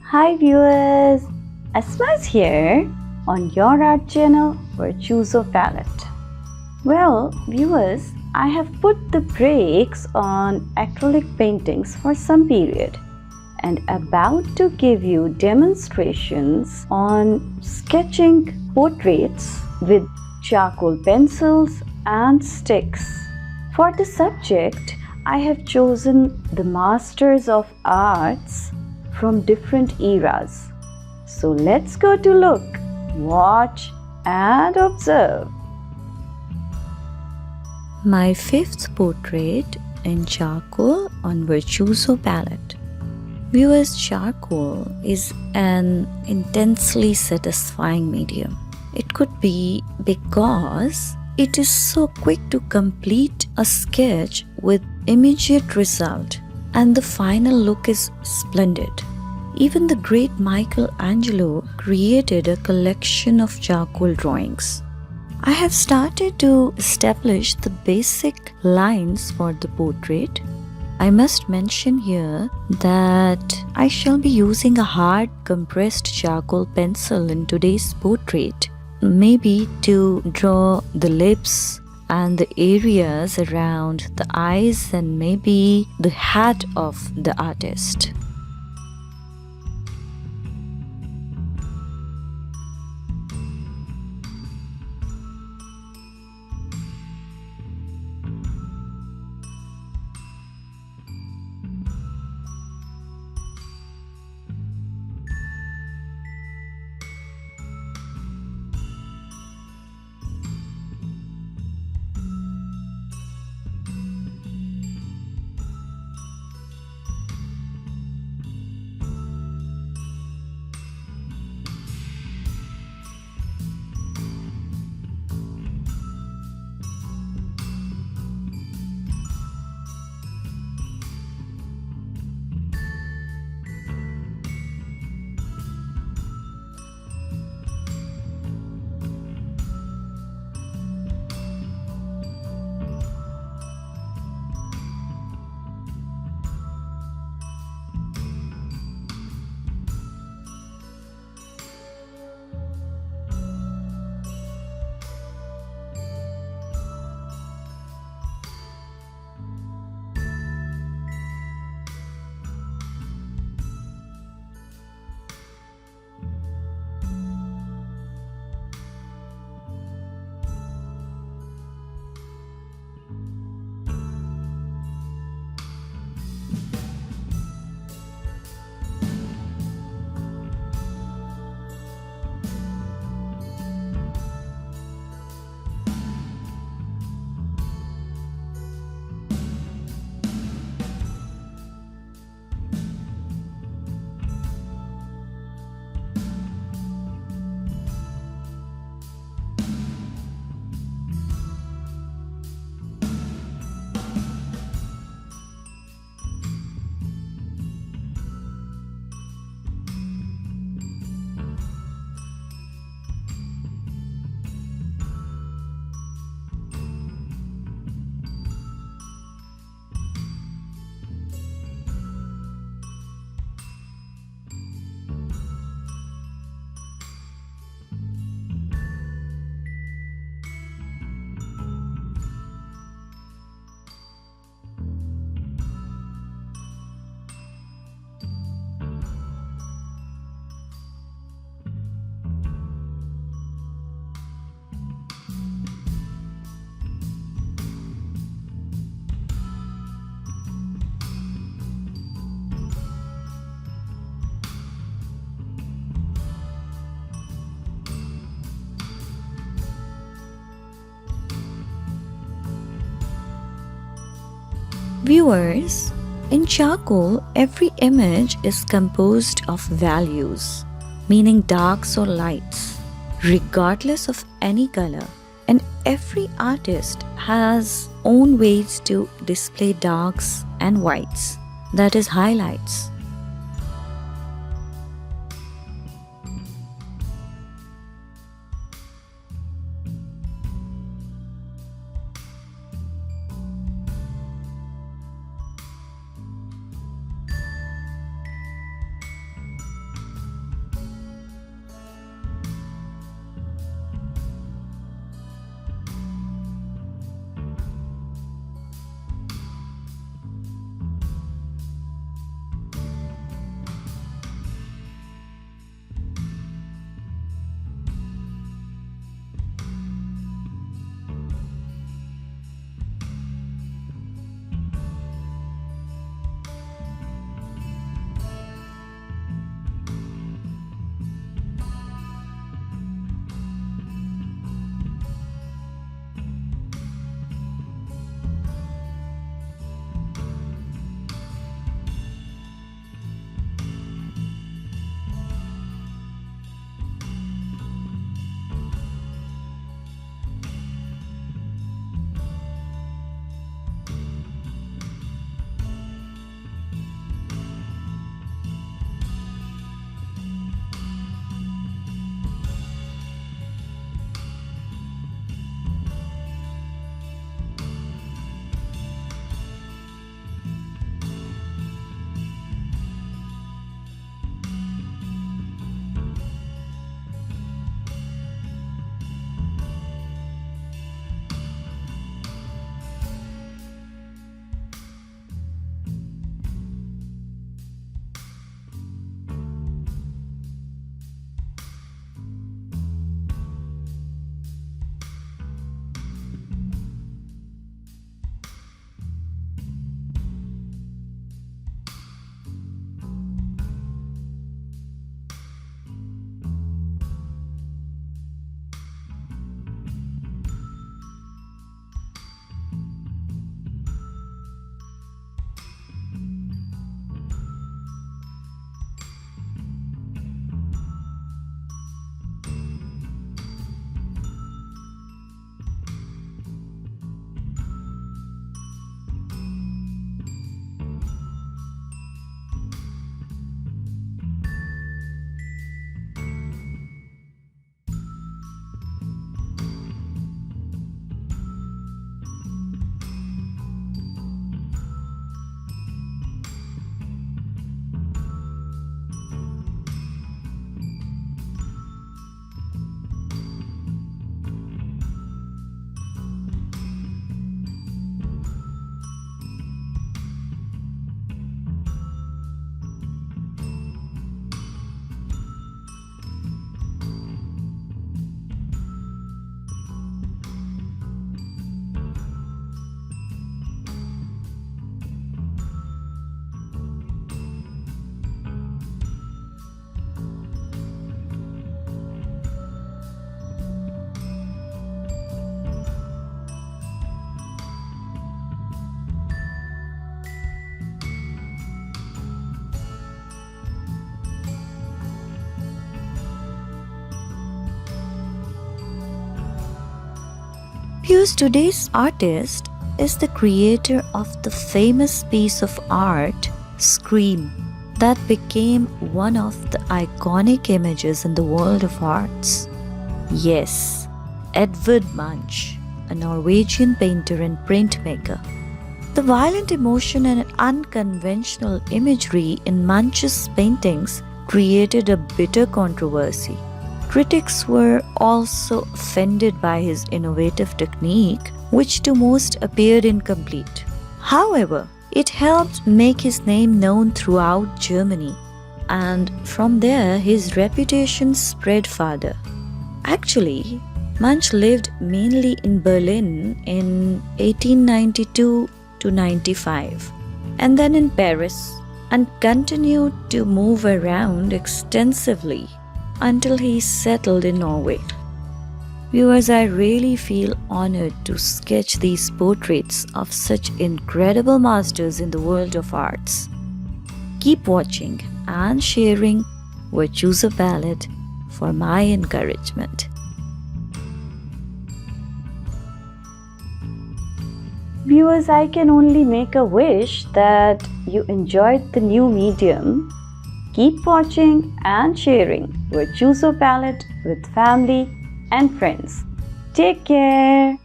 Hi viewers, Asma is here on your art channel Virtuoso Palette. Well viewers, I have put the brakes on acrylic paintings for some period and about to give you demonstrations on sketching portraits with charcoal pencils and sticks. For the subject, I have chosen the masters of arts from different eras. So let's go to look, watch and observe. My fifth portrait in charcoal on Virtuoso Palette. Viewers, charcoal is an intensely satisfying medium. It could be because it is so quick to complete a sketch with immediate result, and the final look is splendid. Even the great Michelangelo created a collection of charcoal drawings. I have started to establish the basic lines for the portrait. I must mention here that I shall be using a hard compressed charcoal pencil in today's portrait, maybe to draw the lips and the areas around the eyes and maybe the hat of the artist. Viewers, in charcoal, every image is composed of values, meaning darks or lights, regardless of any color. And every artist has own ways to display darks and whites, that is highlights. Viewers, today's artist is the creator of the famous piece of art, Scream, that became one of the iconic images in the world of arts. Yes, Edvard Munch, a Norwegian painter and printmaker. The violent emotion and unconventional imagery in Munch's paintings created a bitter controversy. Critics were also offended by his innovative technique, which to most appeared incomplete. However, it helped make his name known throughout Germany, and from there his reputation spread further. Actually, Munch lived mainly in Berlin in 1892 to 95, and then in Paris, and continued to move around extensively until he settled in Norway. Viewers, I really feel honored to sketch these portraits of such incredible masters in the world of arts. Keep watching and sharing Virtuoso Palette for my encouragement. Viewers, I can only make a wish that you enjoyed the new medium. Keep watching and sharing Virtuoso Palette with family and friends. Take care.